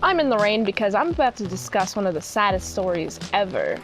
I'm in the rain because I'm about to discuss one of the saddest stories ever.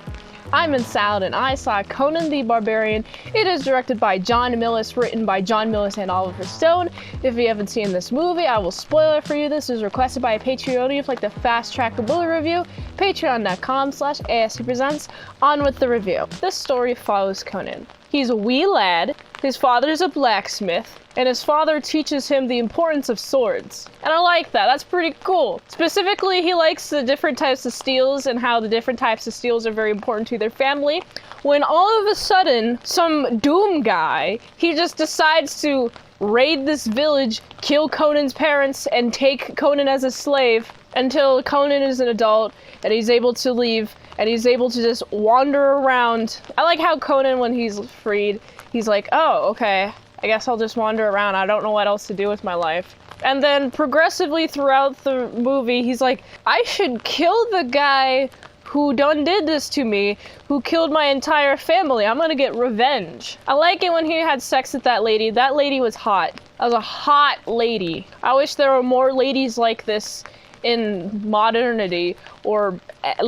I'm in Salad and I saw Conan the Barbarian. It is directed by John Millis, written by John Millis and Oliver Stone. If you haven't seen this movie, I will spoil it for you. This is requested by a Patreon. If you'd like the fast track movie review, patreon.com/ASEPresents. On with the review. This story follows Conan. He's a wee lad, his father's a blacksmith, and his father teaches him the importance of swords. And I like that, that's pretty cool. Specifically, he likes the different types of steels and how the different types of steels are very important to their family. When all of a sudden, some doom guy, he just decides to raid this village, kill Conan's parents, and take Conan as a slave until Conan is an adult and he's able to leave and he's able to just wander around. I like how Conan, when he's freed, he's like, oh, okay, I guess I'll just wander around. I don't know what else to do with my life. And then progressively throughout the movie, he's like, I should kill the guy who done did this to me, who killed my entire family. I'm gonna get revenge. I like it when he had sex with that lady. That lady was hot. That was a hot lady. I wish there were more ladies like this in modernity or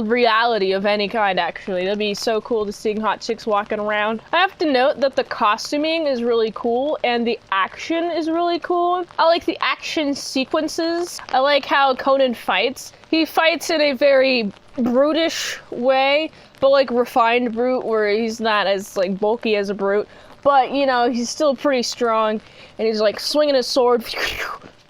reality of any kind, actually. That'd be so cool to see hot chicks walking around. I have to note that the costuming is really cool and the action is really cool. I like the action sequences. I like how Conan fights. He fights in a very brutish way, but like refined brute, where he's not as like bulky as a brute, but you know, he's still pretty strong and he's like swinging his sword,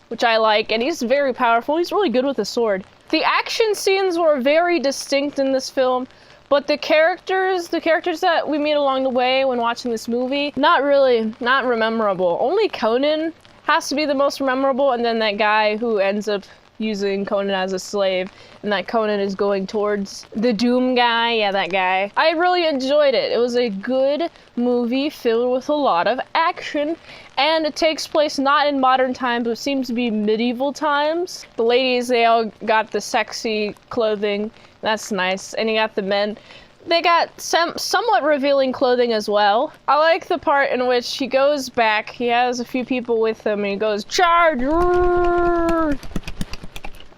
which I like, and he's very powerful. He's really good with a sword. The action scenes were very distinct in this film, but the characters that we meet along the way when watching this movie, not memorable. Only Conan has to be the most memorable, and then that guy who ends up using Conan as a slave, and that Conan is going towards the Doom guy. Yeah, that guy. I really enjoyed it. It was a good movie filled with a lot of action, and it takes place not in modern times, but seems to be medieval times. The ladies, they all got the sexy clothing. That's nice. And you got the men. They got somewhat revealing clothing as well. I like the part in which he goes back, he has a few people with him, and he goes, charge!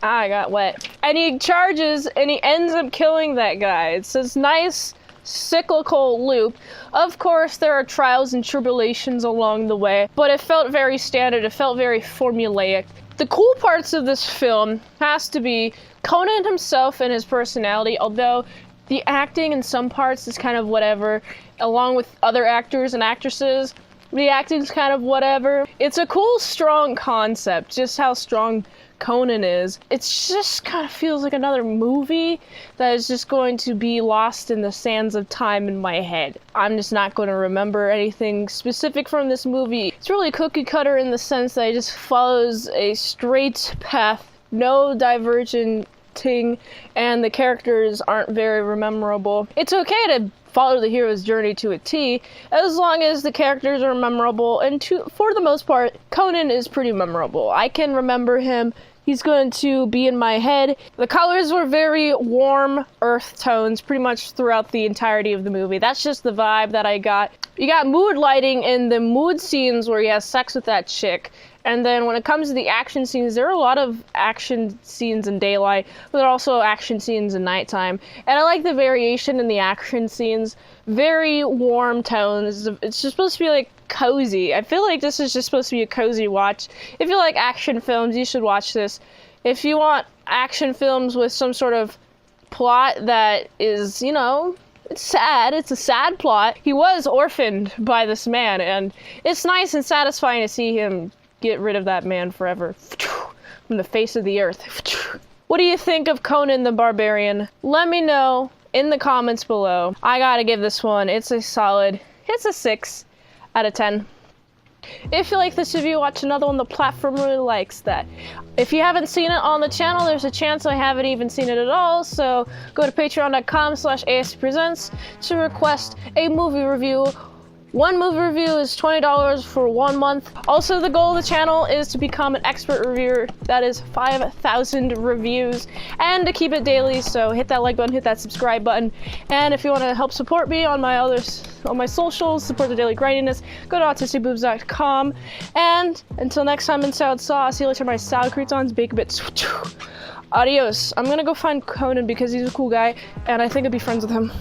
I got wet. And he charges and he ends up killing that guy. It's this nice cyclical loop. Of course, there are trials and tribulations along the way, but it felt very standard. It felt very formulaic. The cool parts of this film has to be Conan himself and his personality, although the acting in some parts is kind of whatever, along with other actors and actresses. The acting's kind of whatever. It's a cool, strong concept, just how strong Conan is. It just kind of feels like another movie that is just going to be lost in the sands of time in my head. I'm just not going to remember anything specific from this movie. It's really cookie cutter in the sense that it just follows a straight path, no divergenting, and the characters aren't very memorable. It's okay to follow the hero's journey to a T, as long as the characters are memorable, and for the most part, Conan is pretty memorable. I can remember him. He's going to be in my head. The colors were very warm earth tones pretty much throughout the entirety of the movie. That's just the vibe that I got. You got mood lighting in the mood scenes where he has sex with that chick. And then when it comes to the action scenes, there are a lot of action scenes in daylight, but there are also action scenes in nighttime. And I like the variation in the action scenes. Very warm tones. It's just supposed to be like cozy. I feel like this is just supposed to be a cozy watch. If you like action films, you should watch this. If you want action films with some sort of plot that is, you know, it's sad. It's a sad plot. He was orphaned by this man, and it's nice and satisfying to see him get rid of that man forever from the face of the earth. What do you think of Conan the Barbarian? Let me know in the comments below. I gotta give this one, it's a 6 out of 10. If you like this review, watch another one. The platform really likes that. If you haven't seen it on the channel, there's a chance I haven't even seen it at all, so go to patreon.com/ASEPresents to request a movie review. One movie review is $20 for 1 month. Also, the goal of the channel is to become an expert reviewer. That is 5,000 reviews. And to keep it daily, so hit that like button, hit that subscribe button. And if you want to help support me on my socials, support the daily grindiness, go to autisticboobs.com. And until next time in salad sauce, see you later, my salad croutons, bake a bit. Adios. I'm gonna go find Conan because he's a cool guy, and I think I'd be friends with him.